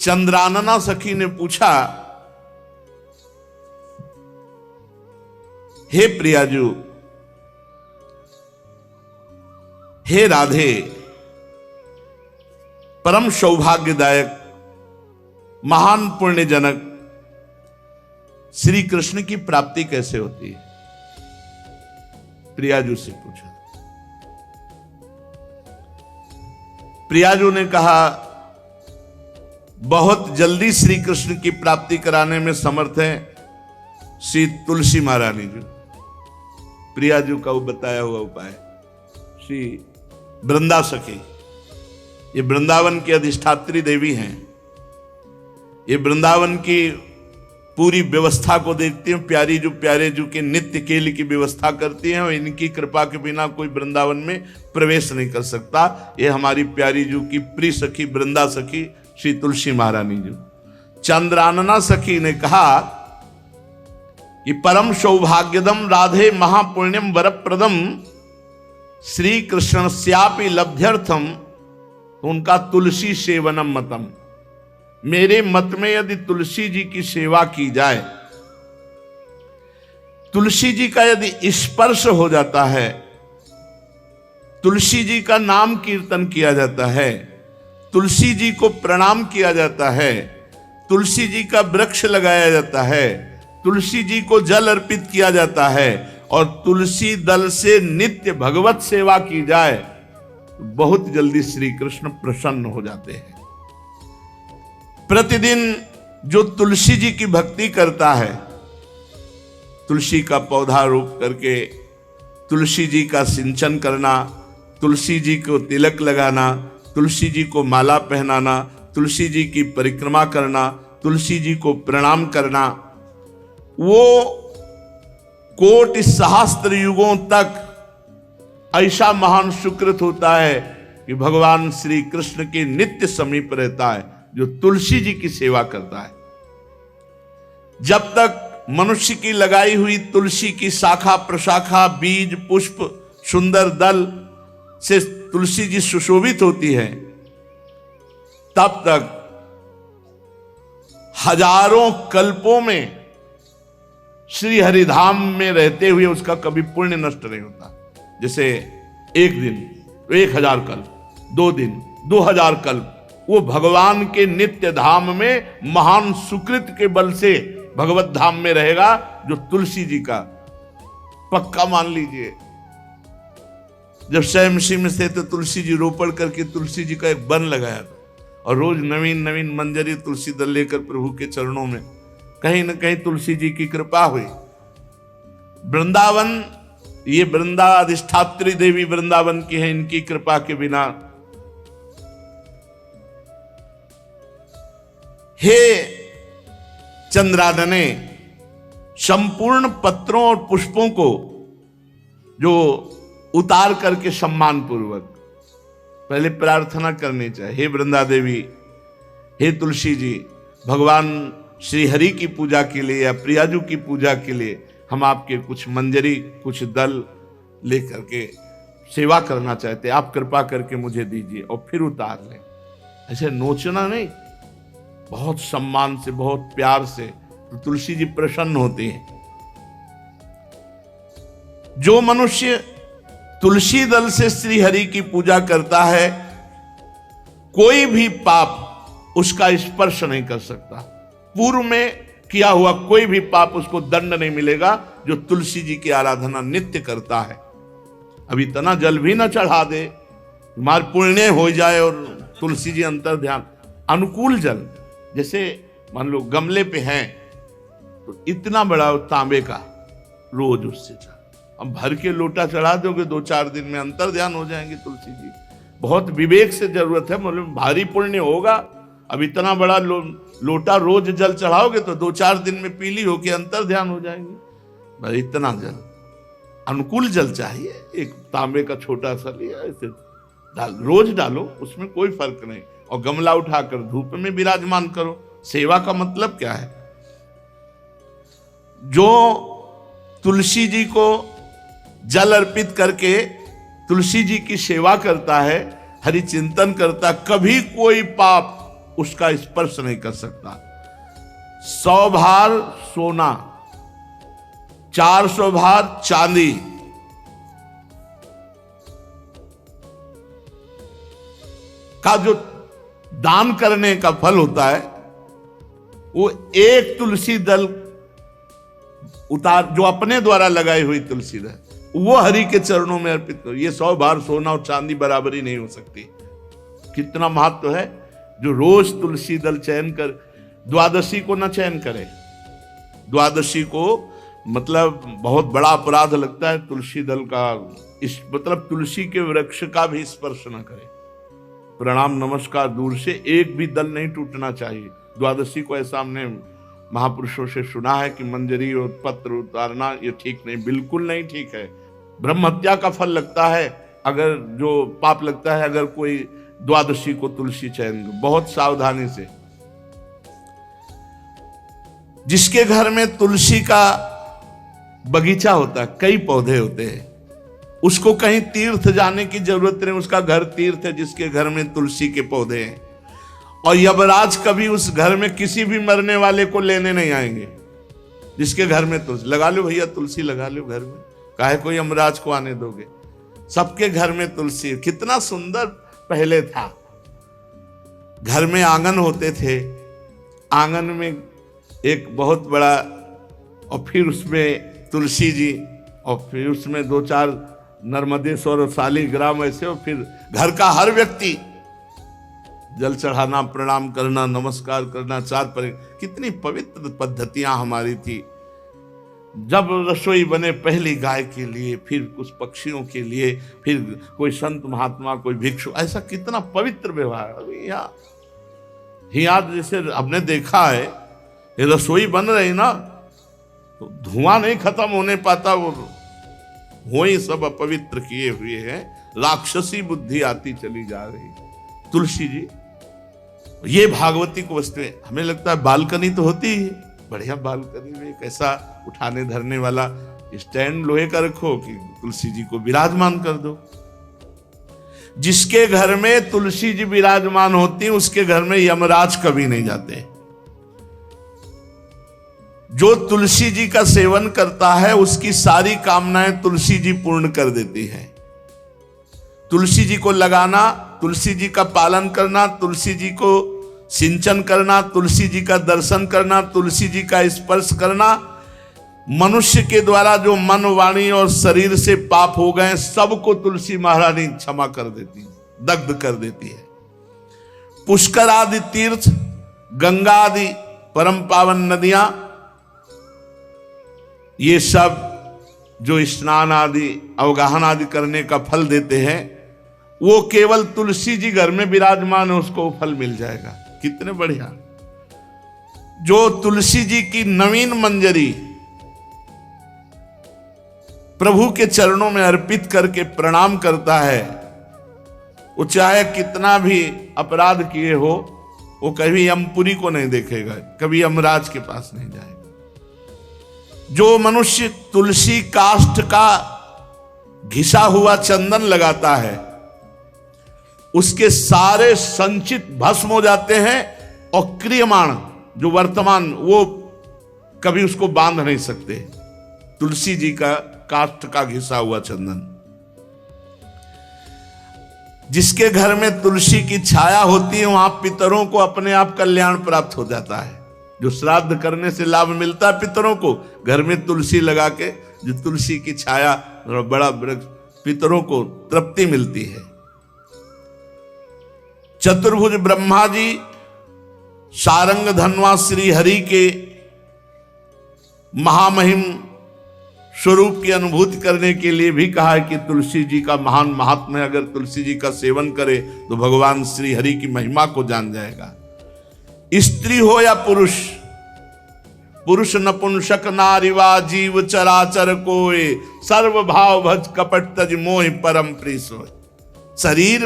चंद्रानना सखी ने पूछा, हे प्रियाजू, हे राधे, परम सौभाग्यदायक महान पुण्यजनक श्री कृष्ण की प्राप्ति कैसे होती है? प्रियाजू से पूछा। प्रियाजू ने कहा, बहुत जल्दी श्री कृष्ण की प्राप्ति कराने में समर्थ हैं श्री तुलसी महारानी जी। प्रियाजू का वो बताया हुआ उपाय श्री वृंदा सखी, ये वृंदावन की अधिष्ठात्री देवी हैं। ये वृंदावन की पूरी व्यवस्था को देखती हैं। प्यारे जू के नित्य केली की व्यवस्था करती हैं और इनकी कृपा के बिना कोई वृंदावन में प्रवेश नहीं कर सकता। ये हमारी प्यारी जू की प्रिय सखी वृंदा सखी श्री तुलसी महारानी जी। चंद्रानना सखी ने कहा कि परम सौभाग्यदम राधे महापुण्यम वरप्रदम श्री कृष्ण स्यापि लब्ध्यर्थम, तो उनका तुलसी सेवनम मतम, मेरे मत में यदि तुलसी जी की सेवा की जाए, तुलसी जी का यदि स्पर्श हो जाता है, तुलसी जी का नाम कीर्तन किया जाता है, तुलसी जी को प्रणाम किया जाता है, तुलसी जी का वृक्ष लगाया जाता है, तुलसी जी को जल अर्पित किया जाता है और तुलसी दल से नित्य भगवत सेवा की जाए, तो बहुत जल्दी श्री कृष्ण प्रसन्न हो जाते हैं। प्रतिदिन जो तुलसी जी की भक्ति करता है, तुलसी का पौधा रोप करके तुलसी जी का सिंचन करना, तुलसी जी को तिलक लगाना, तुलसी जी को माला पहनाना, तुलसी जी की परिक्रमा करना, तुलसी जी को प्रणाम करना, वो कोटि सहस्त्र युगों तक ऐसा महान सुकृत होता है कि भगवान श्री कृष्ण के नित्य समीप रहता है जो तुलसी जी की सेवा करता है। जब तक मनुष्य की लगाई हुई तुलसी की शाखा प्रशाखा बीज पुष्प सुंदर दल से तुलसी जी सुशोभित होती है, तब तक हजारों कल्पों में श्री हरिधाम में रहते हुए उसका कभी पुण्य नष्ट नहीं होता। जैसे एक दिन तो 1000 कल्प, 2 दिन 2000 कल्प वो भगवान के नित्य धाम में महान सुकृत के बल से भगवत धाम में रहेगा, जो तुलसी जी का पक्का मान लीजिए। जब स्वयं में से तो तुलसी जी रोपण करके तुलसी जी का एक वन लगाया था और रोज नवीन नवीन मंजरी तुलसी दल लेकर प्रभु के चरणों में, कहीं न कहीं तुलसी जी की कृपा हुई। वृंदावन, ये वृंदा अधिष्ठात्री देवी वृंदावन की है, इनकी कृपा के बिना। हे चंद्रानने, संपूर्ण पत्रों और पुष्पों को जो उतार करके सम्मान पूर्वक पहले प्रार्थना करनी चाहिए। हे वृंदा देवी, हे तुलसी जी, भगवान श्री हरि की पूजा के लिए या प्रियाजू की पूजा के लिए हम आपके कुछ मंजरी कुछ दल लेकर के सेवा करना चाहते हैं, आप कृपा करके मुझे दीजिए, और फिर उतार लें। ऐसे नोचना नहीं, बहुत सम्मान से बहुत प्यार से, तो तुलसी जी प्रसन्न होती हैं। जो मनुष्य तुलसी दल से श्री हरि की पूजा करता है, कोई भी पाप उसका स्पर्श नहीं कर सकता। पूर्व में किया हुआ कोई भी पाप उसको दंड नहीं मिलेगा, जो तुलसी जी की आराधना नित्य करता है। अब इतना जल भी ना चढ़ा दे, मार पुण्य हो जाए और तुलसी जी अंतर ध्यान। अनुकूल जल, जैसे मान लो गमले पे हैं तो इतना बड़ा तांबे का रोज उससे चढ़ा, अब भर के लोटा चढ़ा दोगे 2-4 दिन में अंतर ध्यान हो जाएंगे तुलसी जी। बहुत विवेक से जरूरत है, मतलब भारी पुण्य होगा। अब इतना बड़ा लोटा रोज जल चढ़ाओगे तो 2-4 दिन में पीली होके अंतर ध्यान हो जाएंगे। भाई इतना जल, अनुकूल जल चाहिए। एक तांबे का छोटा सा लिया, ऐसे रोज डालो, उसमें कोई फर्क नहीं, और गमला उठाकर धूप में विराजमान करो। सेवा का मतलब क्या है? जो तुलसी जी को जल अर्पित करके तुलसी जी की सेवा करता है, हरि चिंतन करता, कभी कोई पाप उसका स्पर्श नहीं कर सकता। 100 भार सोना, 400 भार चांदी, का जो दान करने का फल होता है वो एक तुलसी दल उतार, जो अपने द्वारा लगाई हुई तुलसी दल, वो हरि के चरणों में अर्पित करो। ये 100 भार सोना और चांदी बराबरी नहीं हो सकती। कितना महत्व है। जो रोज तुलसी दल चयन कर, द्वादशी को न चयन करे, द्वादशी को मतलब बहुत बड़ा अपराध लगता है तुलसी दल का, इस मतलब तुलसी के वृक्ष का भी स्पर्श न करे। प्रणाम नमस्कार दूर से, एक भी दल नहीं टूटना चाहिए। द्वादशी को ऐसा हमने महापुरुषों से सुना है कि मंजरी और पत्र उतारना ये ठीक नहीं, बिल्कुल नहीं ठीक है। ब्रह्म हत्या का फल लगता है, अगर जो पाप लगता है अगर कोई द्वादशी को तुलसी चयन, बहुत सावधानी से। जिसके घर में तुलसी का बगीचा होता है, कई पौधे होते हैं, उसको कहीं तीर्थ जाने की जरूरत नहीं, उसका घर तीर्थ है जिसके घर में तुलसी के पौधे हैं। और यमराज कभी उस घर में किसी भी मरने वाले को लेने नहीं आएंगे। जिसके घर में तुलसी, लगा लो भैया तुलसी लगा लो घर में, काहे को यमराज को आने दोगे। सबके घर में तुलसी, कितना सुंदर पहले था। घर में आंगन होते थे, आंगन में एक बहुत बड़ा, और फिर उसमें तुलसी जी, और फिर उसमें 2-4 नर्मदेश्वर और शालिग्राम ऐसे, और फिर घर का हर व्यक्ति जल चढ़ाना, प्रणाम करना, नमस्कार करना, 4 पर। कितनी पवित्र पद्धतियां हमारी थी। जब रसोई बने पहली गाय के लिए, फिर कुछ पक्षियों के लिए, फिर कोई संत महात्मा, कोई भिक्षु, ऐसा कितना पवित्र व्यवहार। अभी यहाँ जैसे हमने देखा है, ये रसोई बन रही ना तो धुआं नहीं खत्म होने पाता, वो ही सब अपवित्र किए हुए हैं, राक्षसी बुद्धि आती चली जा रही। तुलसी जी, ये भागवती को वस्तुएं, हमें लगता है बालकनी तो होती ही, बढ़िया बालकनी में कैसा उठाने धरने वाला स्टैंड लोहे का रखो कि तुलसी जी को विराजमान कर दो। जिसके घर में तुलसी जी विराजमान होती, उसके घर में यमराज कभी नहीं जाते। जो तुलसी जी का सेवन करता है उसकी सारी कामनाएं तुलसी जी पूर्ण कर देती है। तुलसी जी को लगाना, तुलसी जी का पालन करना, तुलसी जी को सिंचन करना, तुलसी जी का दर्शन करना, तुलसी जी का स्पर्श करना, मनुष्य के द्वारा जो मन, वाणी और शरीर से पाप हो गए सबको तुलसी महारानी क्षमा कर देती है, दग्ध कर देती है। पुष्कर आदि तीर्थ, गंगा आदि परम पावन नदियां, ये सब जो स्नान आदि अवगाहन आदि करने का फल देते हैं, वो केवल तुलसी जी घर में विराजमान है उसको फल मिल जाएगा। कितने बढ़िया। जो तुलसी जी की नवीन मंजरी प्रभु के चरणों में अर्पित करके प्रणाम करता है, वो चाहे कितना भी अपराध किए हो, वो कभी यमपुरी को नहीं देखेगा, कभी यमराज के पास नहीं जाएगा। जो मनुष्य तुलसी काष्ठ का घिसा हुआ चंदन लगाता है, उसके सारे संचित भस्म हो जाते हैं, और क्रियमाण जो वर्तमान, वो कभी उसको बांध नहीं सकते। तुलसी जी का काष्ठ का घिसा हुआ चंदन। जिसके घर में तुलसी की छाया होती है, वहां पितरों को अपने आप कल्याण प्राप्त हो जाता है। जो श्राद्ध करने से लाभ मिलता है पितरों को, घर में तुलसी लगा के, जो तुलसी की छाया, बड़ा वृक्ष, पितरों को तृप्ति मिलती है। चतुर्भुज ब्रह्मा जी सारंग धनवा श्री हरि के महामहिम स्वरूप की अनुभूति करने के लिए भी कहा है कि तुलसी जी का महान महात्म्य है। अगर तुलसी जी का सेवन करे तो भगवान श्री हरि की महिमा को जान जाएगा। स्त्री हो या पुरुष, पुरुष नपुंसक नारीवा जीव चराचर कोय, सर्व भाव भज कपट तज मोह परम प्रिय सोय। शरीर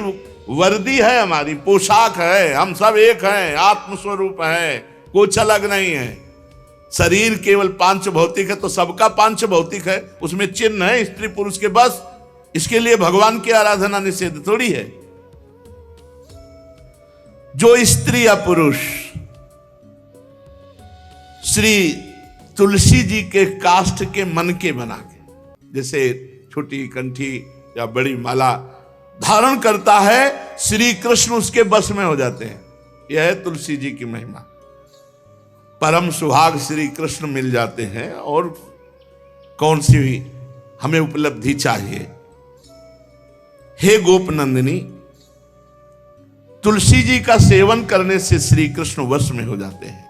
वर्दी है, हमारी पोशाक है, हम सब एक हैं, आत्मस्वरूप है, कुछ अलग नहीं है। शरीर केवल पांच भौतिक है तो सबका पांच भौतिक है, उसमें चिन्ह है स्त्री पुरुष के, बस इसके लिए भगवान की आराधना निषेध थोड़ी है। जो स्त्री या पुरुष श्री तुलसी जी के काष्ठ के मन के बना के, जैसे छोटी कंठी या बड़ी माला धारण करता है, श्री कृष्ण उसके बस में हो जाते हैं। यह है तुलसी जी की महिमा। परम सुहाग श्री कृष्ण मिल जाते हैं, और कौन सी भी हमें उपलब्धि चाहिए। हे गोप नंदिनी, तुलसी जी का सेवन करने से श्री कृष्ण वश में हो जाते हैं।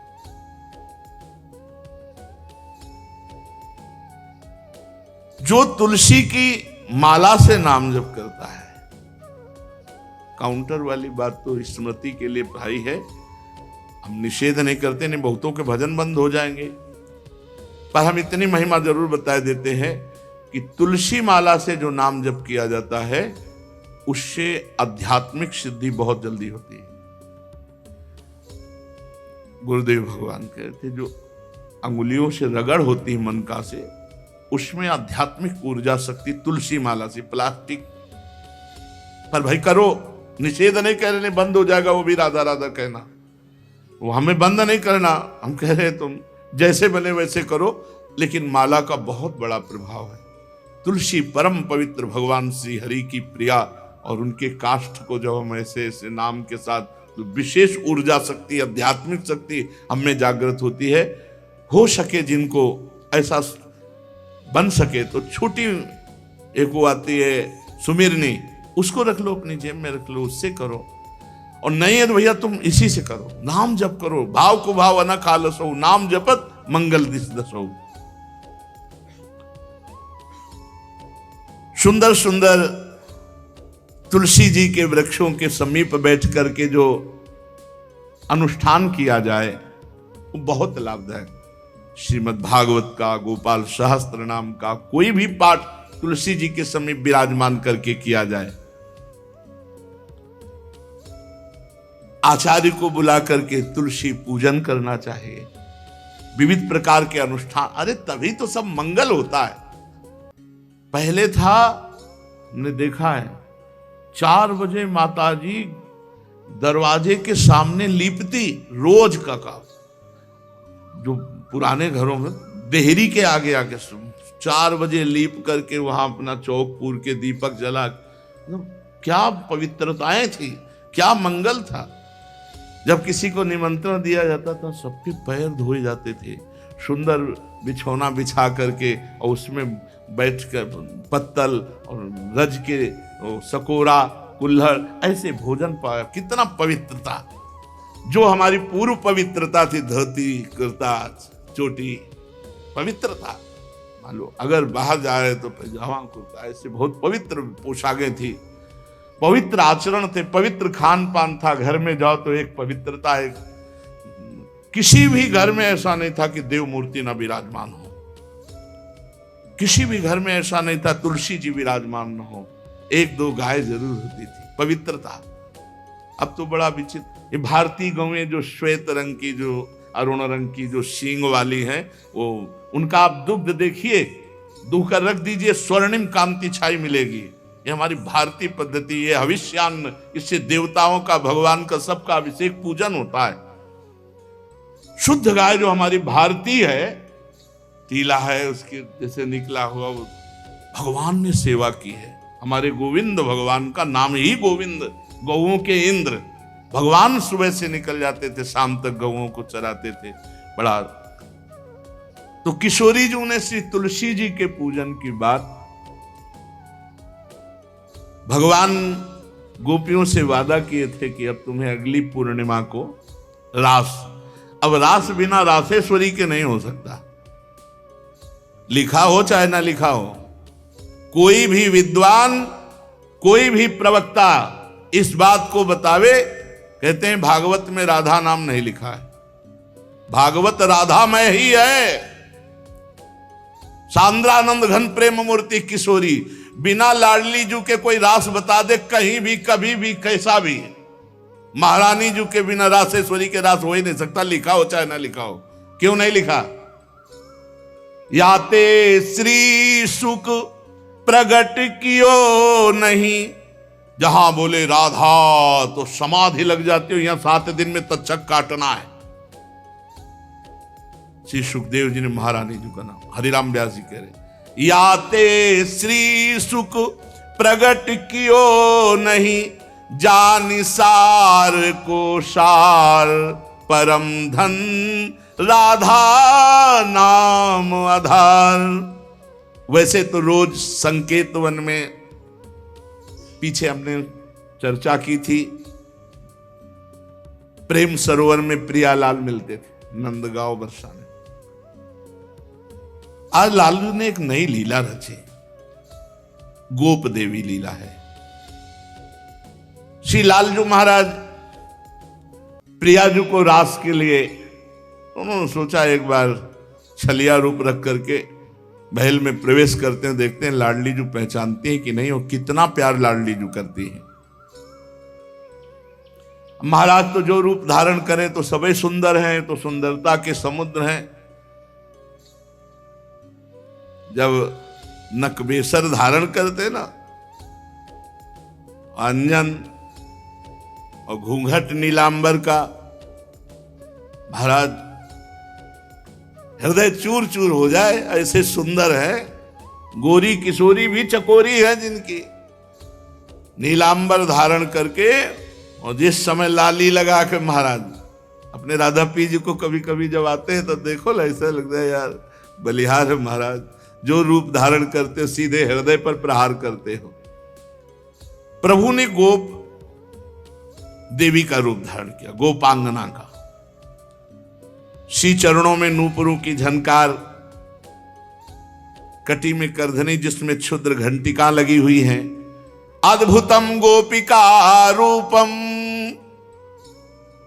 जो तुलसी की माला से नाम जप करता है, काउंटर वाली बात तो स्मृति के लिए भाई है, हम निषेध नहीं करते, नहीं बहुतों के भजन बंद हो जाएंगे, पर हम इतनी महिमा जरूर बता देते हैं कि तुलसी माला से जो नाम जप किया जाता है उससे आध्यात्मिक सिद्धि बहुत जल्दी होती है। गुरुदेव भगवान कहते जो अंगुलियों से रगड़ होती है मन का से, उसमें आध्यात्मिक ऊर्जा शक्ति तुलसी माला से। प्लास्टिक पर भाई करो, निषेध नहीं कह रहे, नहीं बंद हो जाएगा वो भी राधा राधा कहना, वो हमें बंद नहीं करना। हम कह रहे तुम जैसे बने वैसे करो, लेकिन माला का बहुत बड़ा प्रभाव है। तुलसी परम पवित्र भगवान श्री हरि की प्रिया, और उनके काष्ठ को जब हम ऐसे ऐसे नाम के साथ, तो विशेष ऊर्जा शक्ति, आध्यात्मिक शक्ति हम में जागृत होती है। हो सके जिनको ऐसा बन सके तो छोटी एक वो आती है सुमिरनी, उसको रख लो, अपनी जेब में रख लो, उससे करो। और नहीं है तो भैया तुम इसी से करो, नाम जप करो, भाव को भाव अना खालसो, नाम जपत मंगल दिस दसो। सुंदर सुंदर तुलसी जी के वृक्षों के समीप बैठ करके जो अनुष्ठान किया जाए वो बहुत लाभदायक। श्रीमद् भागवत का, गोपाल सहस्त्र नाम का कोई भी पाठ तुलसी जी के समीप विराजमान करके किया जाए, आचार्य को बुला करके तुलसी पूजन करना चाहिए, विविध प्रकार के अनुष्ठान। अरे तभी तो सब मंगल होता है। पहले था, हमने देखा है, 4 बजे माताजी दरवाजे के सामने लीपती, रोज का काम। जो पुराने घरों में देहरी के आगे आके 4 बजे लीप करके वहां अपना चौक पूर के दीपक जला, क्या पवित्रताएं थी, क्या मंगल था। जब किसी को निमंत्रण दिया जाता था सबके पैर धोए जाते थे, सुंदर बिछौना बिछा करके, और उसमें बैठकर पत्तल और रज के सकोरा कुल्हड़ ऐसे भोजन पाया। कितना पवित्रता, जो हमारी पूर्व पवित्रता थी, धोती कुर्ता चोटी पवित्रता। मान लो अगर बाहर जा रहे तो पैजामा कुर्ता, ऐसे बहुत पवित्र पोशाकें थी, पवित्र आचरण थे, पवित्र खान पान था। घर में जाओ तो एक पवित्रता है। किसी भी घर में ऐसा नहीं था कि देव मूर्ति न विराजमान हो, किसी भी घर में ऐसा नहीं था तुलसी जी विराजमान न हो। 1-2 गाय जरूर होती थी, पवित्रता। अब तो बड़ा विचित्र, ये भारतीय गौएं जो श्वेत रंग की, जो अरुण रंग की, जो सींग वाली हैं, वो उनका आप दुग्ध देखिए, दूह कर रख दीजिए, स्वर्णिम कांति छाई मिलेगी। ये हमारी भारतीय पद्धति, ये हविष्यान्न, इससे देवताओं का, भगवान का, सबका अभिषेक पूजन होता है। शुद्ध गाय जो हमारी भारतीय है, तीला है उसके जैसे निकला हुआ, वो भगवान ने सेवा की है। हमारे गोविंद भगवान का नाम ही गोविंद, गौओं के इंद्र। भगवान सुबह से निकल जाते थे, शाम तक गौओं को चराते थे। बड़ा तो किशोरी जी ने श्री तुलसी जी के पूजन की बात, भगवान गोपियों से वादा किए थे कि अब तुम्हें अगली पूर्णिमा को रास, अब रास बिना रासेश्वरी के नहीं हो सकता। लिखा हो चाहे ना लिखा हो, कोई भी विद्वान, कोई भी प्रवक्ता इस बात को बतावे, कहते हैं भागवत में राधा नाम नहीं लिखा है, भागवत राधामय ही है। सांद्रानंद घन प्रेम मूर्ति किशोरी, बिना लाडली जू के कोई रास बता दे कहीं भी, कभी भी, कैसा भी। महारानी जू के बिना रासेश्वरी के रास हो ही नहीं सकता, लिखा हो चाहे ना लिखा हो। क्यों नहीं लिखा? याते श्री सुख प्रगट कियो नहीं, जहां बोले राधा तो समाधि लग जाती हो, यहां 7 दिन में तक्षक काटना है। श्री सुखदेव जी ने महारानी जी का नाम, हरिराम व्यास जी कह रहे, याते श्री सुख प्रगट कियो नहीं, जानि सार को सार परम धन, राधा नाम आधार। वैसे तो रोज संकेत वन में, पीछे हमने चर्चा की थी, प्रेम सरोवर में प्रियालाल मिलते थे नंदगांव बरसाने। आज लालू ने एक नई लीला रची, गोप देवी लीला है। श्री लालजू महाराज प्रियाजू को रास के लिए उन्होंने सोचा एक बार छलिया रूप रख करके महल में प्रवेश करते हैं, देखते हैं लाडली जू पहचानती है कि नहीं, और कितना प्यार लाडली जू करती है। महाराज तो जो रूप धारण करें तो सभी सुंदर हैं, तो सुंदरता के समुद्र हैं। जब नकबेसर धारण करते ना, अंजन और घूंघट नीलांबर का, महाराज हृदय चूर चूर हो जाए, ऐसे सुंदर है। गोरी किशोरी भी चकोरी है जिनकी, नीलांबर धारण करके, और जिस समय लाली लगा के महाराज अपने राधा पी जी को कभी कभी जब आते हैं तो देखो ऐसा लगता है यार बलिहार है महाराज, जो रूप धारण करते हो सीधे हृदय पर प्रहार करते हो। प्रभु ने गोप देवी का रूप धारण किया, गोपांगना का। श्री चरणों में नूपुरों की झनकार, कटी में करधनी जिसमें क्षुद्र घंटिका लगी हुई हैं। अद्भुतम गोपिका रूपम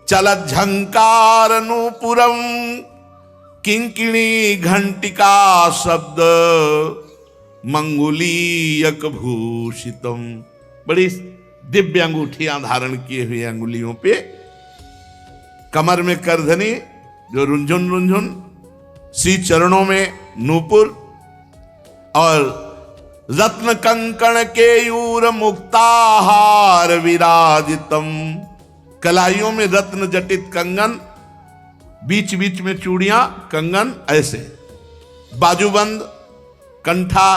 चलत झंकार नूपुरम, किंकिणी घंटिका शब्द मंगुलीयक भूषितम। बड़ी दिव्य अंगूठियां धारण किए हुए अंगुलियों पे, कमर में करधनी जो रुंझुन रुंझुन, श्री चरणों में नूपुर, और रत्न कंकण केयूर मुक्ताहार विराजितम। कलाइयों में रत्न जटित कंगन, बीच बीच में चूड़ियां कंगन, ऐसे बाजूबंद, कंठा,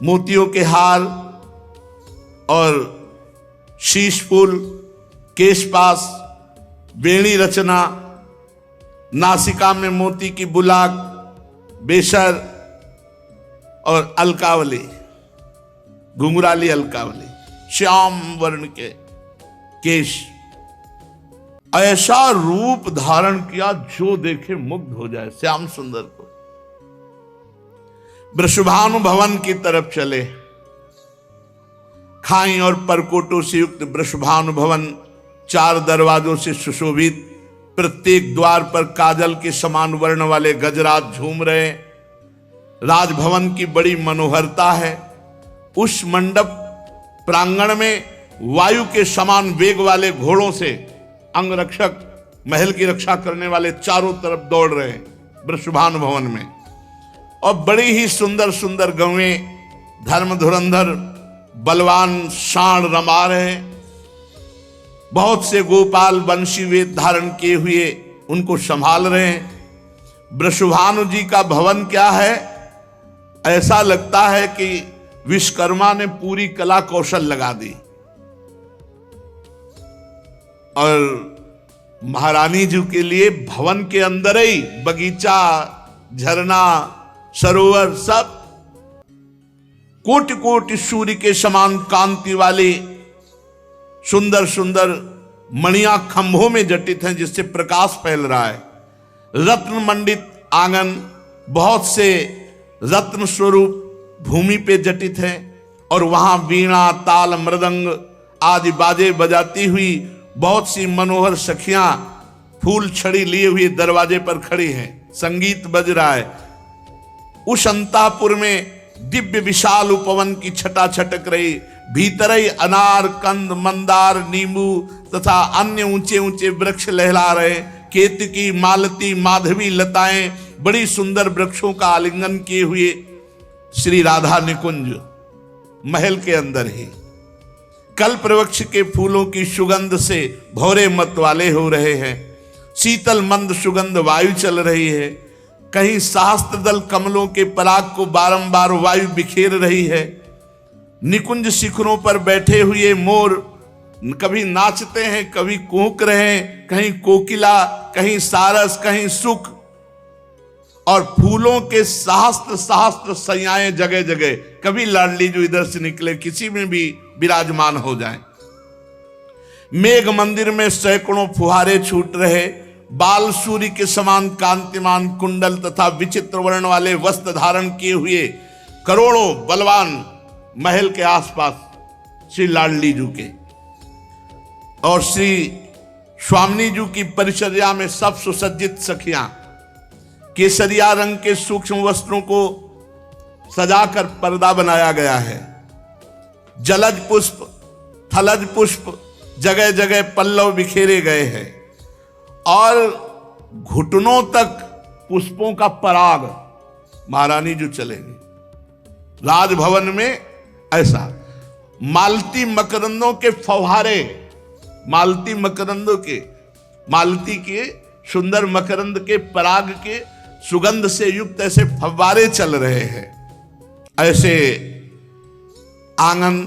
मोतियों के हार और शीश फूल, केशपास, बेणी रचना, नासिका में मोती की बुलाक, बेशर और अलकावली, घुंघराली अलकावली, श्याम वर्ण के केश। ऐसा रूप धारण किया जो देखे मुग्ध हो जाए श्याम सुंदर को। वृषभानु भवन की तरफ चले। खाई और परकोटों से युक्त वृषभानु भवन 4 दरवाजों से सुशोभित, प्रत्येक द्वार पर काजल के समान वर्ण वाले गजराज झूम रहे। राजभवन की बड़ी मनोहरता है। उस मंडप प्रांगण में वायु के समान वेग वाले घोड़ों से अंगरक्षक, महल की रक्षा करने वाले चारों तरफ दौड़ रहे हैं वृषभानु भवन में। और बड़ी ही सुंदर सुंदर गौएं, धर्म धुरंधर बलवान साण रमा रहे हैं। बहुत से गोपाल बंशी वेद धारण किए हुए उनको संभाल रहे हैं। वृषभानु जी का भवन क्या है, ऐसा लगता है कि विश्वकर्मा ने पूरी कला कौशल लगा दी। और महारानी जी के लिए भवन के अंदर ही बगीचा, झरना, सरोवर, सब कोटि कोटि सूर्य के समान कांति वाली सुंदर सुंदर मणियां खंभों में जटित हैं, जिससे प्रकाश फैल रहा है। रत्न मंडित आंगन, बहुत से रत्न स्वरूप भूमि पे जटित हैं, और वहां वीणा, ताल, मृदंग आदि बाजे बजाती हुई बहुत सी मनोहर सखियां फूल छड़ी लिए हुए दरवाजे पर खड़ी हैं, संगीत बज रहा है। उस अंतापुर में दिव्य विशाल उपवन की छटा छटक रही। भीतर ही अनार, कंद, मंदार, नींबू तथा अन्य ऊंचे ऊंचे वृक्ष लहला रहे। केतकी, मालती, माधवी लताएं बड़ी सुंदर वृक्षों का आलिंगन किए हुए श्री राधा निकुंज महल के अंदर ही। कल्प वृक्ष के फूलों की सुगंध से भौरे मत वाले हो रहे हैं। शीतल मंद सुगंध वायु चल रही है। कहीं सहस्त्र दल कमलों के पराग को बारंबार वायु बिखेर रही है। निकुंज शिखरों पर बैठे हुए मोर कभी नाचते हैं, कभी कूक रहे हैं, कहीं कोकिला, कहीं सारस, कहीं सुख, और फूलों के सहस्त्र सहस्त्र सैयाएं जगह जगह। कभी लाडली जो इधर से निकले, किसी में भी विराजमान हो जाए। मेघ मंदिर में सैकड़ों फुहारे छूट रहे। बाल सूर्य के समान कांतिमान कुंडल तथा विचित्र वर्ण वाले वस्त्र धारण किए हुए करोड़ों बलवान महल के आसपास श्री लाडली जू के और श्री स्वामिनी जू की परिचर्या में सब सुसज्जित सखियां केसरिया रंग के सूक्ष्म वस्त्रों को सजाकर पर्दा बनाया गया है। जलज पुष्प, थलज पुष्प, जगह जगह पल्लव बिखेरे गए हैं और घुटनों तक पुष्पों का पराग महारानी जो चलेंगी। राजभवन में ऐसा मालती मकरंदों के फव्वारे, मालती मकरंदों के, मालती के सुंदर मकरंद के पराग के सुगंध से युक्त ऐसे फव्वारे चल रहे हैं। ऐसे आंगन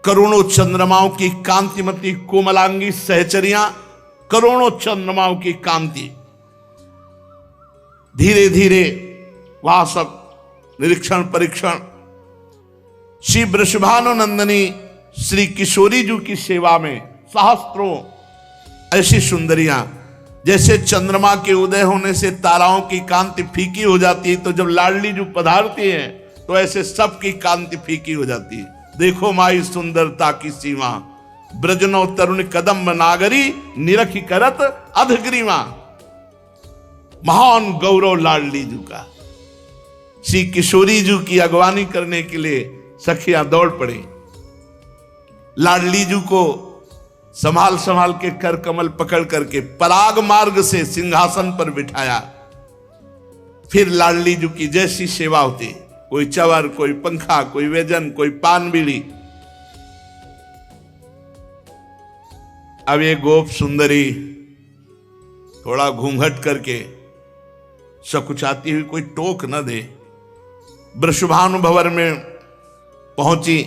करोड़ों चंद्रमाओं की कांतिमती कोमलांगी सहचरियां, करोड़ों चंद्रमाओं की कांति, धीरे धीरे वहां सब निरीक्षण परीक्षण। श्री वृषभानुनंदिनी श्री किशोरी जी की सेवा में सहस्त्रों ऐसी सुंदरियां, जैसे चंद्रमा के उदय होने से ताराओं की कांति फीकी हो जाती है, तो जब लाडली जो पधारती है तो ऐसे सबकी कांति फीकी हो जाती है। देखो माई सुंदरता की सीमा, ब्रजनो तरुण कदम नागरी, निरखी करत अधग्रीवा। महान गौरव लाडली जू का। श्री किशोरी जू की अगवानी करने के लिए सखियां दौड़ पड़ी। लाडली जू को संभाल संभाल के कर कमल पकड़ करके पराग मार्ग से सिंहासन पर बिठाया। फिर लाडली जू की जैसी सेवा होती, कोई चवर, कोई पंखा, कोई व्यजन, कोई पान बीड़ी। अब ये गोप सुंदरी थोड़ा घूंघट करके सकुचाती हुई कोई टोक न दे, वृषभानु भवन में पहुंची।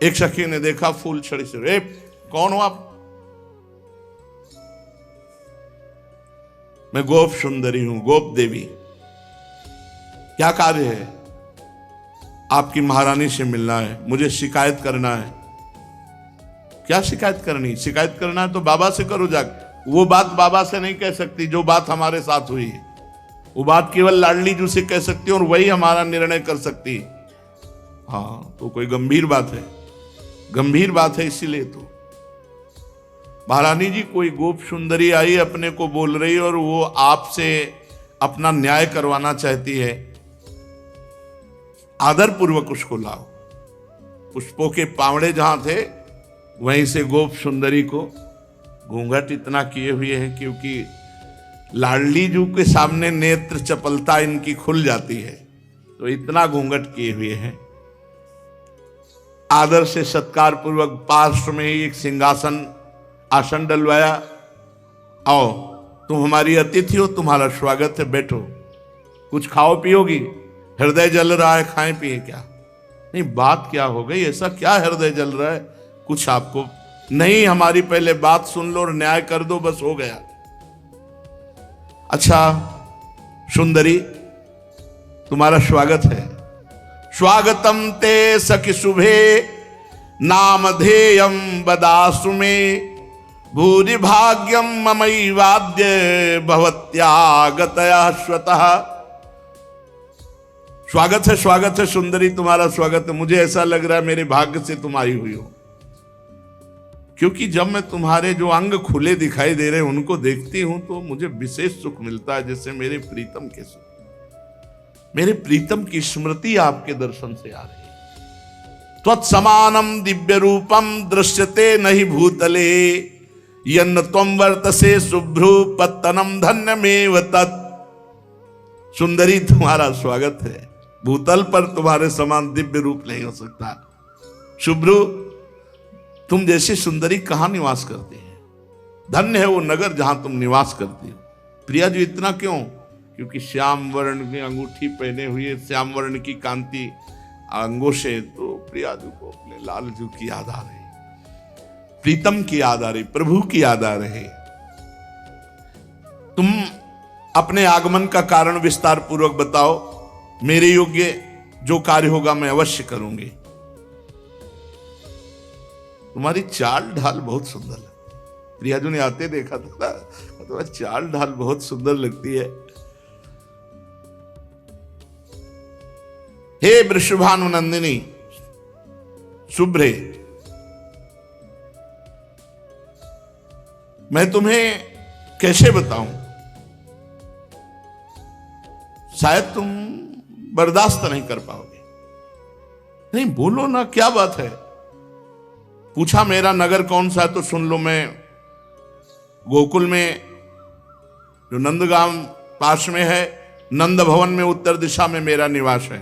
एक सखी ने देखा फूल छड़ी से, रे कौन हो आप? मैं गोप सुंदरी हूं, गोप देवी। क्या कार्य है? आपकी महारानी से मिलना है, मुझे शिकायत करना है। क्या शिकायत करनी? शिकायत करना है तो बाबा से करो जाकर। वो बात बाबा से नहीं कह सकती जो बात हमारे साथ हुई है। वो बात केवल लाडली जू से कह सकती है और वही हमारा निर्णय कर सकती है। हाँ, तो कोई गंभीर बात है, गंभीर बात है। इसीलिए तो महारानी जी, कोई गोप सुंदरी आई अपने को बोल रही और वो आपसे अपना न्याय करवाना चाहती है। आदर पूर्वक उसको लाओ। पुष्पों के पावड़े जहां थे वहीं से गोप सुंदरी को घूंघट इतना किए हुए हैं, क्योंकि लाडली जू के सामने नेत्र चपलता इनकी खुल जाती है, तो इतना घूंघट किए हुए हैं। आदर से सत्कार पूर्वक पार्श्व में ही एक सिंहासन आसन डलवाया। आओ, तुम हमारी अतिथि हो, तुम्हारा स्वागत है, बैठो। कुछ खाओ पियोगी? हृदय जल रहा है, खाएं पिए क्या? नहीं, बात क्या हो गई? ऐसा क्या हृदय जल रहा है? कुछ आपको नहीं, हमारी पहले बात सुन लो और न्याय कर दो, बस हो गया। अच्छा सुंदरी, तुम्हारा स्वागत है। स्वागतम ते सखि शुभे नामधेयम बदासु में, भूरि भाग्यम ममई वाद्य भवत्यागतया स्वतः। स्वागत है सुंदरी, तुम्हारा स्वागत है। मुझे ऐसा लग रहा है मेरे भाग्य से तुम आई हुई हो, क्योंकि जब मैं तुम्हारे जो अंग खुले दिखाई दे रहे हैं उनको देखती हूं तो मुझे विशेष सुख मिलता है, जैसे मेरे प्रीतम के सुख, मेरे प्रीतम की स्मृति आपके दर्शन से आ रही है। त्वत्समानम दिव्य रूपम दृश्यते नहीं भूतले, यन्न त्वं वर्तसे शुभ्रू पत्तनम धन्यमेव तत्। सुंदरी, तुम्हारा स्वागत है। भूतल पर तुम्हारे समान दिव्य रूप नहीं हो सकता, शुभ्रू, तुम जैसी सुंदरी कहां निवास करती है? धन्य है वो नगर जहां तुम निवास करती हो। प्रिया जी इतना क्यों? क्योंकि श्याम वर्ण की अंगूठी पहने हुए, श्याम वर्ण की कांति अंगों से तो प्रिया जी को अपने लाल जी की याद आ रही, प्रीतम की याद आ रही, प्रभु की याद आ रही। तुम अपने आगमन का कारण विस्तार पूर्वक बताओ, मेरे योग्य जो कार्य होगा मैं अवश्य करूंगी। तुम्हारी चाल ढाल बहुत सुंदर लगती है। प्रियाजू ने आते देखा था, तुम्हारी चाल ढाल बहुत सुंदर लगती है। हे वृषभानुनंदिनी शुभ्रे, मैं तुम्हें कैसे बताऊं? शायद तुम बर्दाश्त नहीं कर पाओगे। नहीं बोलो ना, क्या बात है? पूछा मेरा नगर कौन सा है तो सुन लो। मैं गोकुल में जो नंदगांव पास में है, नंद भवन में उत्तर दिशा में मेरा निवास है।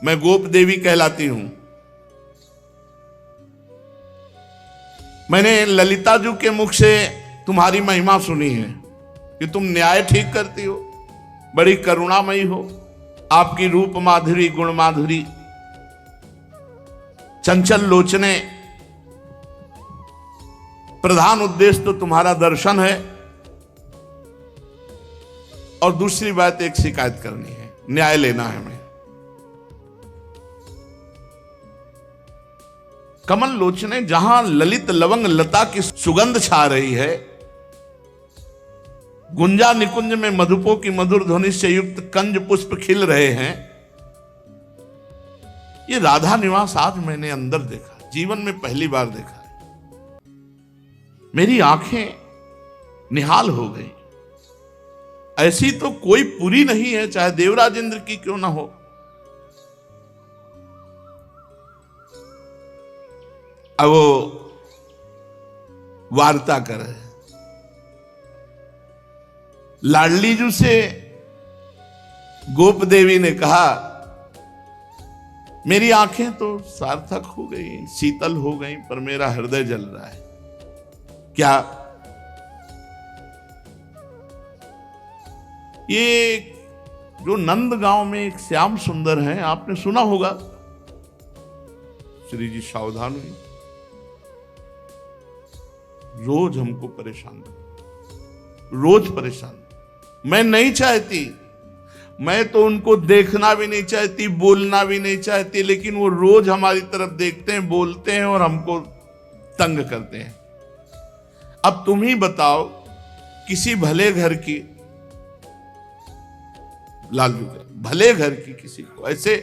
मैं गोप देवी कहलाती हूं। मैंने ललिता जी के मुख से तुम्हारी महिमा सुनी है कि तुम न्याय ठीक करती हो, बड़ी करुणामयी हो। आपकी रूप माधुरी, गुण माधुरी, चंचल लोचने, प्रधान उद्देश्य तो तुम्हारा दर्शन है। और दूसरी बात, एक शिकायत करनी है, न्याय लेना है हमें। कमल लोचने, जहां ललित लवंग लता की सुगंध छा रही है, गुंजा निकुंज में मधुपो की मधुर ध्वनि से युक्त कंज पुष्प खिल रहे हैं, ये राधा निवास आज मैंने अंदर देखा, जीवन में पहली बार देखा है। मेरी आंखें निहाल हो गई। ऐसी तो कोई पुरी नहीं है, चाहे देवराज इंद्र की क्यों ना हो। अब वो वार्ता कर रहे हैं। लाडली जी से गोप देवी ने कहा, मेरी आंखें तो सार्थक हो गई, शीतल हो गई, पर मेरा हृदय जल रहा है। क्या? ये जो नंदगांव में एक श्याम सुंदर है, आपने सुना होगा। श्री जी सावधान हुई, रोज हमको परेशान कर, रोज परेशान। मैं नहीं चाहती, मैं तो उनको देखना भी नहीं चाहती, बोलना भी नहीं चाहती, लेकिन वो रोज हमारी तरफ देखते हैं, बोलते हैं और हमको तंग करते हैं। अब तुम ही बताओ, किसी भले घर की, लालू भले घर की किसी को ऐसे,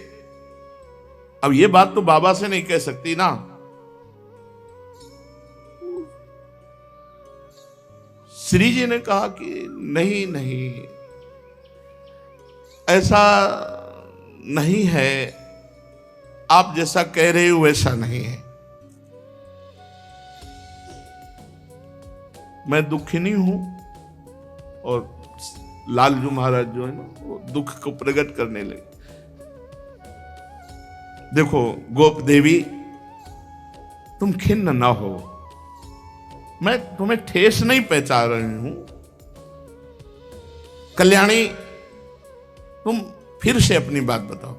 अब ये बात तो बाबा से नहीं कह सकती ना। श्री जी ने कहा कि नहीं नहीं, ऐसा नहीं है, आप जैसा कह रहे हो वैसा नहीं है। मैं दुखिनी हूं और लालजू महाराज जो है ना, वो दुख को प्रकट करने लगे। देखो गोप देवी, तुम खिन्न ना हो, मैं तुम्हें ठेस नहीं पहुंचा रही हूं। कल्याणी, तुम फिर से अपनी बात बताओ।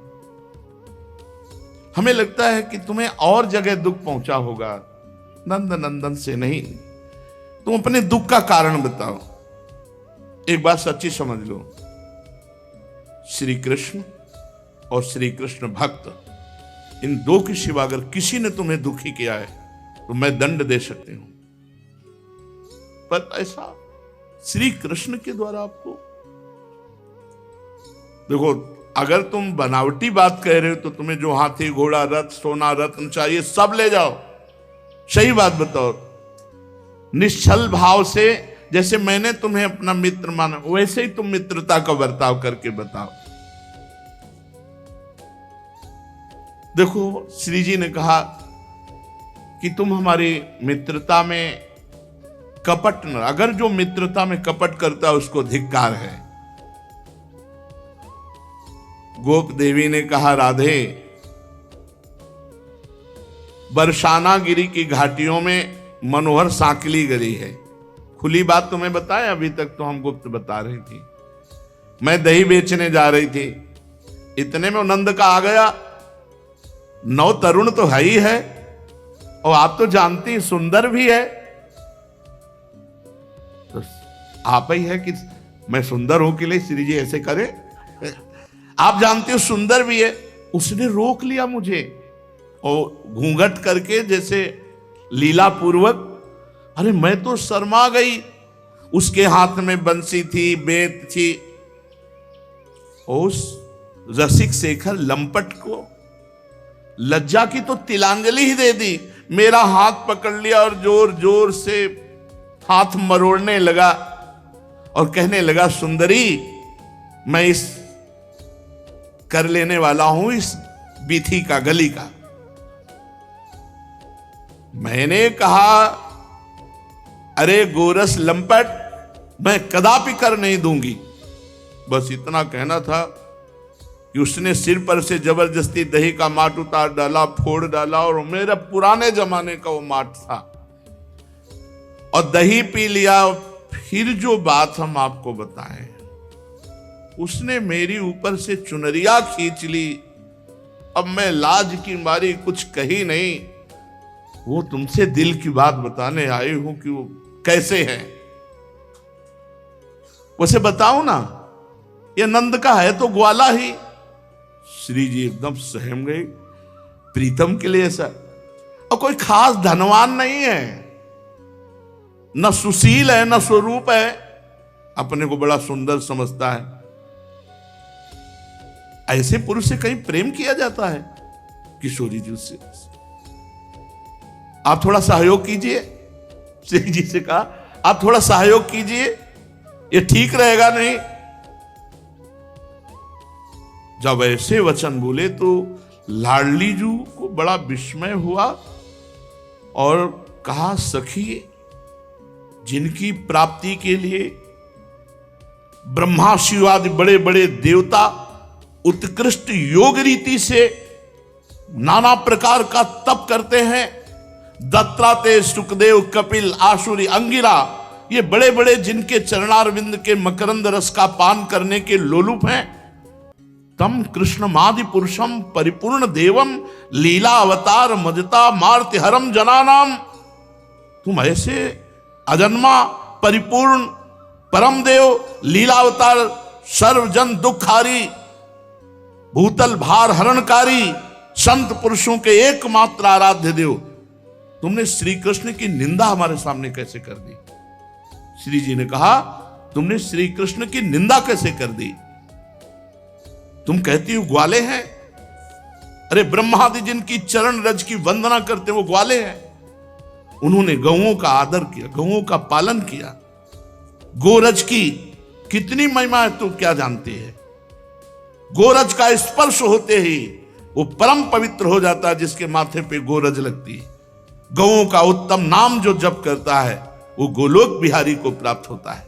हमें लगता है कि तुम्हें और जगह दुख पहुंचा होगा, नंद नंदन से नहीं। तुम अपने दुख का कारण बताओ। एक बात सच्ची समझ लो, श्री कृष्ण और श्री कृष्ण भक्त, इन दो के सिवा अगर किसी ने तुम्हें दुखी किया है तो मैं दंड दे सकती हूं, पर ऐसा श्री कृष्ण के द्वारा आपको। देखो, अगर तुम बनावटी बात कह रहे हो तो तुम्हें जो हाथी घोड़ा रथ सोना रत्न चाहिए सब ले जाओ। सही बात बताओ, निश्चल भाव से, जैसे मैंने तुम्हें अपना मित्र माना वैसे ही तुम मित्रता का बर्ताव करके बताओ। देखो, श्री जी ने कहा कि तुम हमारी मित्रता में कपट न, अगर जो मित्रता में कपट करता है उसको धिक्कार है। गोप देवी ने कहा, राधे बरसाना गिरी की घाटियों में मनोहर सांकली गली है। खुली बात तुम्हें बताएं, अभी तक तो हम गुप्त बता रही थी। मैं दही बेचने जा रही थी, इतने में नंद का आ गया। नौ तरुण तो है ही है, और आप तो जानती हैं सुंदर भी है। तो आप ही है कि मैं सुंदर हूं के लिए श्री जी ऐसे करे? आप जानते हो सुंदर भी है। उसने रोक लिया मुझे और घूंघट करके जैसे लीला पूर्वक। अरे मैं तो शर्मा गई। उसके हाथ में बंसी थी, बेत थी। उस रसिक शेखर लंपट को लज्जा की तो तिलांजलि ही दे दी। मेरा हाथ पकड़ लिया और जोर जोर से हाथ मरोड़ने लगा और कहने लगा, सुंदरी, मैं इस कर लेने वाला हूं इस बीथी का, गली का। मैंने कहा, अरे गोरस लंपट, मैं कदापि कर नहीं दूंगी। बस इतना कहना था कि उसने सिर पर से जबरदस्ती दही का माट उतार डाला, फोड़ डाला, और मेरा पुराने जमाने का वो माट था, और दही पी लिया। फिर जो बात हम आपको बताएं, उसने मेरी ऊपर से चुनरिया खींच ली। अब मैं लाज की मारी कुछ कही नहीं। वो तुमसे दिल की बात बताने आई हूं कि वो कैसे है। उसे बताऊं ना, ये नंद का है तो ग्वाला ही। श्री जी एकदम सहम गई। प्रीतम के लिए सर, और कोई खास धनवान नहीं है, न सुशील है, न स्वरूप है, अपने को बड़ा सुंदर समझता है। ऐसे पुरुष से कहीं प्रेम किया जाता है? किशोरी जी उससे, आप थोड़ा सहयोग कीजिए। श्री जी से कहा, आप थोड़ा सहयोग कीजिए, ये ठीक रहेगा नहीं। जब ऐसे वचन बोले तो लाडली जू को बड़ा विस्मय हुआ और कहा, सखी, जिनकी प्राप्ति के लिए ब्रह्मा शिव आदि बड़े बड़े देवता उत्कृष्ट योग रीति से नाना प्रकार का तप करते हैं, दत्तात्रेय, सुखदेव, कपिल, आसुरी, अंगिरा, ये बड़े बड़े जिनके चरणारविंद के मकरंद रस का पान करने के लोलुप हैं, तम कृष्णमादि पुरुषम परिपूर्ण देवम लीला अवतार मजता मार्ति हरम जनानाम। तुम ऐसे अजन्मा परिपूर्ण परम देव, लीला अवतार, सर्वजन दुखारी, भूतल भार हरणकारी, संत पुरुषों के एकमात्र आराध्य देव, तुमने श्री कृष्ण की निंदा हमारे सामने कैसे कर दी? श्री जी ने कहा, तुमने श्री कृष्ण की निंदा कैसे कर दी? तुम कहती हो ग्वाले हैं। अरे ब्रह्मादि जिनकी चरण रज की वंदना करते वो ग्वाले हैं। उन्होंने गौओं का आदर किया, गौओं का पालन किया। गोरज की कितनी महिमा है तो क्या जानती है? गोरज का स्पर्श होते ही वो परम पवित्र हो जाता है, जिसके माथे पे गोरज लगती है। गौओं का उत्तम नाम जो जप करता है वो गोलोक बिहारी को प्राप्त होता है।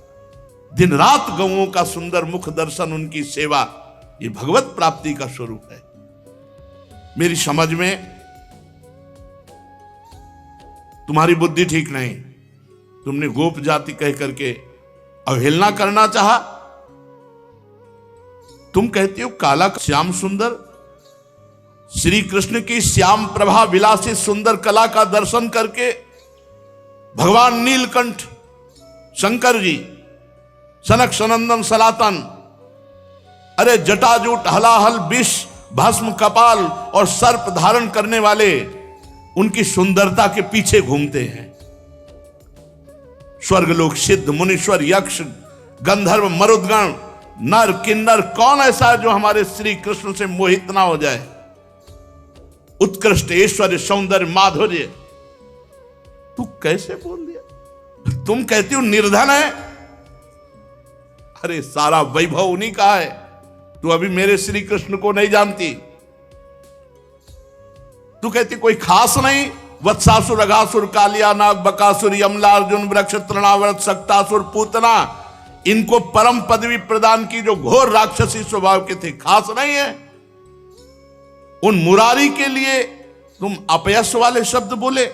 दिन रात गौओं का सुंदर मुख दर्शन, उनकी सेवा, ये भगवत प्राप्ति का स्वरूप है। मेरी समझ में तुम्हारी बुद्धि ठीक नहीं। तुमने गोप जाति कह करके अवहेलना करना चाहा। तुम कहती हो काला श्याम सुंदर, श्री कृष्ण की श्याम प्रभा विलासी सुंदर कला का दर्शन करके भगवान नीलकंठ, शंकर जी, सनक सनंदन सनातन, अरे जटाजूट, हलाहल, विष, भस्म, कपाल और सर्प धारण करने वाले उनकी सुंदरता के पीछे घूमते हैं। स्वर्गलोक, सिद्ध, मुनीश्वर, यक्ष, गंधर्व, मरुदगण, नर, किन्नर, कौन ऐसा है जो हमारे श्री कृष्ण से मोहित ना हो जाए? उत्कृष्ट ऐश्वर्य, सौंदर्य, माधुर्य, तू कैसे बोल दिया? तुम कहती हो निर्धन है। अरे सारा वैभव उन्हीं का है। तू अभी मेरे श्री कृष्ण को नहीं जानती। तू कहती कोई खास नहीं। वत्सासुर, अघासुर, कालिया नाग, बकासुर, यमला, अर्जुन, वृक्ष, तृणावर्त, सक्तासुर, पूतना, इनको परम पदवी प्रदान की जो घोर राक्षसी स्वभाव के थे, खास नहीं है। उन मुरारी के लिए तुम अपयश वाले शब्द बोले।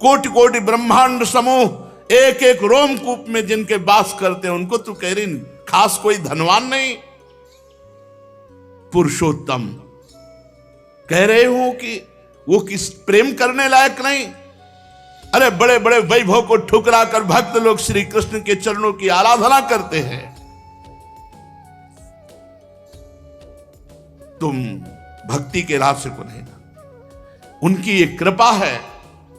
कोटि कोटि ब्रह्मांड समूह एक एक रोमकूप में जिनके वास करते हैं उनको तू कह रही खास कोई धनवान नहीं। पुरुषोत्तम कह रहे हो कि वो किस प्रेम करने लायक नहीं। अरे बड़े बड़े वैभव को ठुकरा कर भक्त लोग श्री कृष्ण के चरणों की आराधना करते हैं। तुम भक्ति के रास्ते को नहीं ना। उनकी एक कृपा है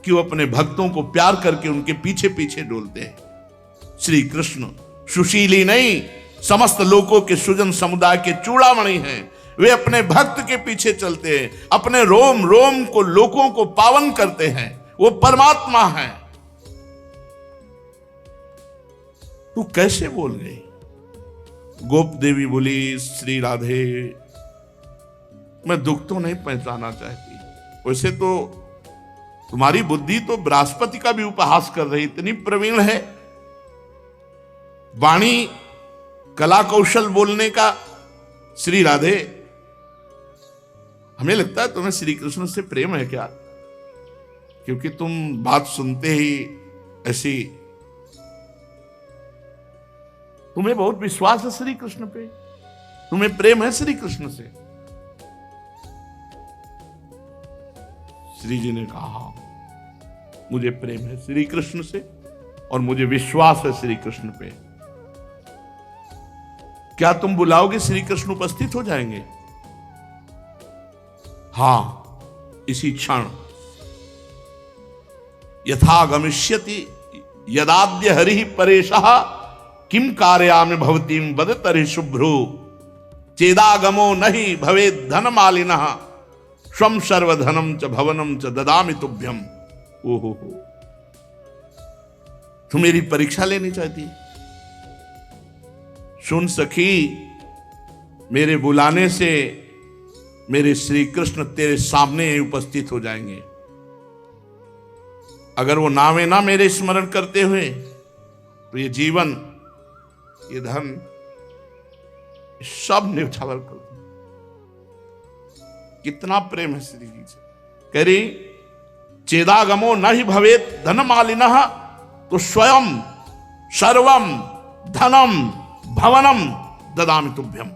कि वो अपने भक्तों को प्यार करके उनके पीछे पीछे डोलते हैं। श्री कृष्ण सुशीली नहीं, समस्त लोगों के सुजन समुदाय के चूड़ामणि हैं। वे अपने भक्त के पीछे चलते हैं, अपने रोम रोम को लोगों को पावन करते हैं। वो परमात्मा है। तू कैसे बोल गई? गोप देवी बोली, श्री राधे मैं दुख तो नहीं पहचाना चाहती। वैसे तो तुम्हारी बुद्धि तो बृहस्पति का भी उपहास कर रही, इतनी प्रवीण है। वाणी कला कौशल बोलने का। श्री राधे हमें लगता है तुम्हें श्री कृष्ण से प्रेम है क्या? क्योंकि तुम बात सुनते ही ऐसी, तुम्हें बहुत विश्वास है श्री कृष्ण पे, तुम्हें प्रेम है श्री कृष्ण से। श्री जी ने कहा मुझे प्रेम है श्री कृष्ण से और मुझे विश्वास है श्री कृष्ण पे। क्या तुम बुलाओगे श्री कृष्ण उपस्थित हो जाएंगे? हां, इसी क्षण। यथा गमिष्यति यदाद्य हरि परेशः किम कार्यामि भवतीम वद तर्हि शुभ्रो चेदागमो नहीं भवेद धनमालिनः स्वम सर्वधनम च भवनम च ददामि तुभ्यम। ओहो, तू मेरी परीक्षा लेनी चाहती? सुन सखी, मेरे बुलाने से मेरे श्री कृष्ण तेरे सामने ही उपस्थित हो जाएंगे। अगर वो नावे ना मेरे स्मरण करते हुए तो ये जीवन, ये धन सब निछावर कर दूं। कितना प्रेम है श्री जी से। कह रही चेदागमो न ही भवेत धनमालिनः तो स्वयं सर्वम धनम भवनम ददामि तुभ्यम।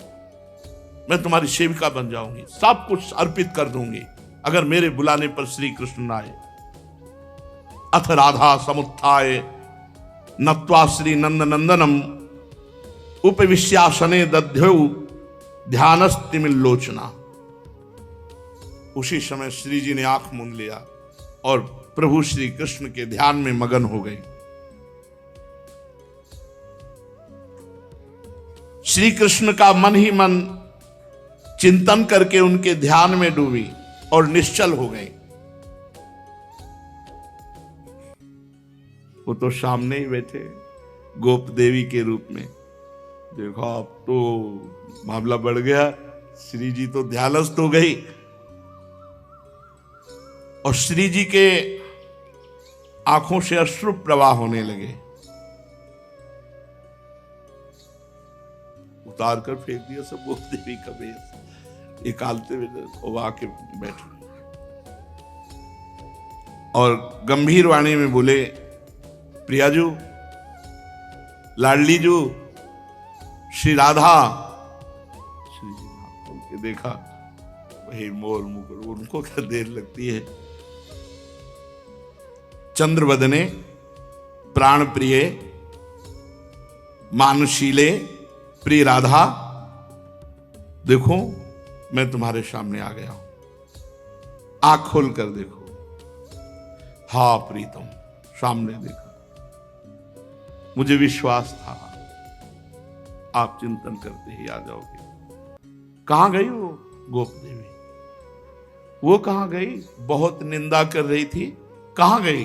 मैं तुम्हारी सेविका बन जाऊंगी, सब कुछ अर्पित कर दूंगी अगर मेरे बुलाने पर श्री कृष्ण आए। अथ राधा समुत्थाय नत्वा श्री नंद नंदनम उपविश्यासने दध्यौ ध्यानस्तिमिल्लोचना। उसी समय श्री जी ने आंख मूंद लिया और प्रभु श्री कृष्ण के ध्यान में मगन हो गए। श्री कृष्ण का मन ही मन चिंतन करके उनके ध्यान में डूबी और निश्चल हो गई। वो तो सामने ही बैठे गोप देवी के रूप में। देखो अब तो मामला बढ़ गया, श्री जी तो ध्यानस्थ हो गई और श्री जी के आंखों से अश्रु प्रवाह होने लगे। उतार कर फेंक दिया सब गोप देवी का वेश, निकालते हुए आके बैठ और गंभीर वाणी में बोले, प्रियाजू, लाडलीजू, श्री राधा। श्री जी ने खोल के देखा, वही मोर मुकुट, उनको क्या देर लगती है। चंद्रवदने, प्राण प्रिय, मानुशीले, प्रिय राधा, देखो मैं तुम्हारे सामने आ गया हूं। आंख खोल कर देखो। हा प्रीतम, सामने देखा, मुझे विश्वास था आप चिंतन करते ही आ जाओगे। कहां गई वो गोप देवी? वो कहां गई? बहुत निंदा कर रही थी, कहां गई?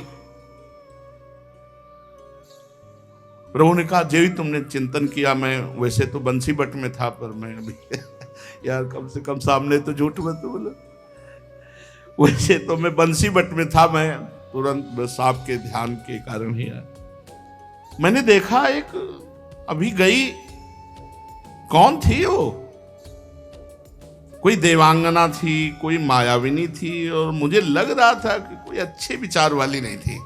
प्रभु ने कहा, जे भी तुमने चिंतन किया, मैं वैसे तो बंसी बट में था, पर मैं अभी यार कम से कम सामने तो झूठ मत बोलो। वैसे तो मैं बंसी बट में था, मैं तुरंत बस आपके ध्यान के कारण ही आया। मैंने देखा एक अभी गई, कौन थी वो? कोई देवांगना थी, कोई मायाविनी थी, और मुझे लग रहा था कि कोई अच्छे विचार वाली नहीं थी।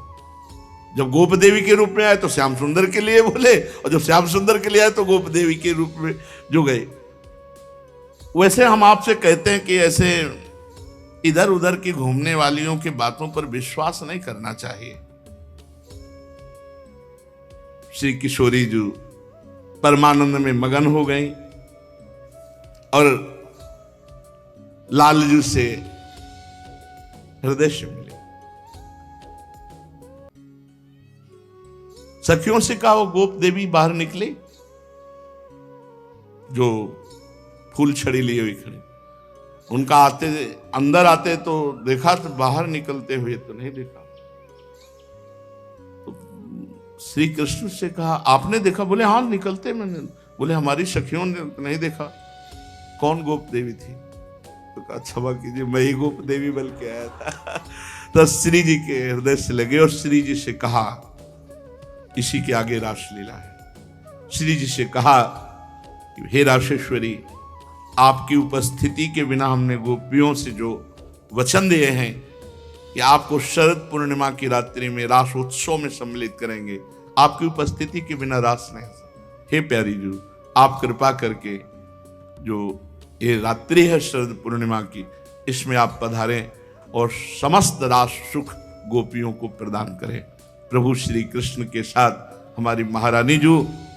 जब गोप देवी के रूप में आए तो श्याम सुंदर के लिए बोले, और जब श्याम सुंदर के लिए आए तो गोप देवी के रूप में जो गए। वैसे हम आपसे कहते हैं कि ऐसे इधर उधर की घूमने वालियों की बातों पर विश्वास नहीं करना चाहिए। श्री किशोरी जी परमानंद में मगन हो गई और लालजू से हृदय से मिले। सखियों से कहा वो गोप देवी बाहर निकली, जो फूल छड़ी लिए हुई खड़ी। उनका आते अंदर आते तो देखा, तो बाहर निकलते हुए तो नहीं देखा। तो श्री कृष्ण से कहा आपने देखा? बोले हाँ निकलते मैंने। बोले हमारी सखियों ने नहीं देखा। कौन गोप देवी थी? तो कहा क्षमा कीजिए, मैं ही गोप देवी बन के आया था। तो श्री जी के हृदय से लगे और श्री जी से कहा, इसी के आगे रासलीला है। श्री जी से कहा कि हे रासेश्वरी, आपकी उपस्थिति के बिना हमने गोपियों से जो वचन दिए हैं कि आपको शरद पूर्णिमा की रात्रि में रास उत्सव में सम्मिलित करेंगे, आपकी उपस्थिति के बिना रास नहीं। हे प्यारी जी, आप कृपा करके जो ये रात्रि है शरद पूर्णिमा की, इसमें आप पधारें और समस्त रास सुख गोपियों को प्रदान करें। प्रभु श्री कृष्ण के साथ हमारी महारानी जी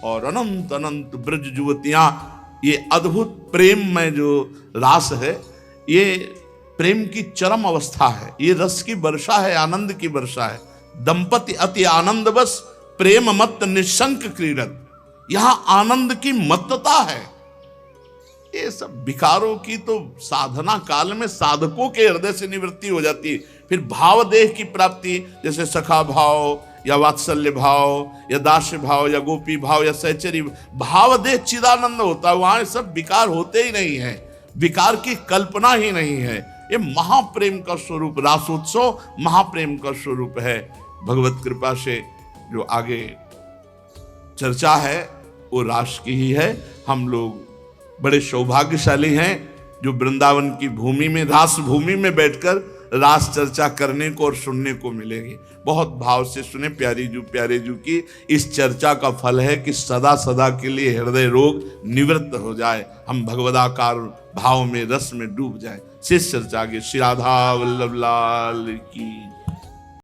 और अनंत अनंत ब्रज युवतियां, ये अद्भुत प्रेम में जो रास है, ये प्रेम की चरम अवस्था है। ये रस की वर्षा है, आनंद की वर्षा है। दंपति अति आनंद बस, प्रेम मत निशंक क्रीडत। यहां आनंद की मत्तता है। ये सब विकारों की तो साधना काल में साधकों के हृदय से निवृत्ति हो जाती है। फिर भाव देह की प्राप्ति, जैसे सखा भाव या वात्सल्य भाव या दास्य भाव या गोपी भाव या सहचरी भाव देह चिदानंद होता है। वहां सब विकार होते ही नहीं है, विकार की कल्पना ही नहीं है। ये महाप्रेम का स्वरूप, रासोत्सव महाप्रेम का स्वरूप है। भगवत कृपा से जो आगे चर्चा है वो रास की ही है। हम लोग बड़े सौभाग्यशाली हैं जो वृंदावन की भूमि में, रास भूमि में बैठकर रास चर्चा करने को और सुनने को मिलेगी। बहुत भाव से सुने प्यारे जू की इस चर्चा का फल है कि सदा सदा के लिए हृदय रोग निवृत्त हो जाए, हम भगवदाकार भाव में, रस में डूब जाए। शेष चर्चा के श्री राधा वल्लभ लाल की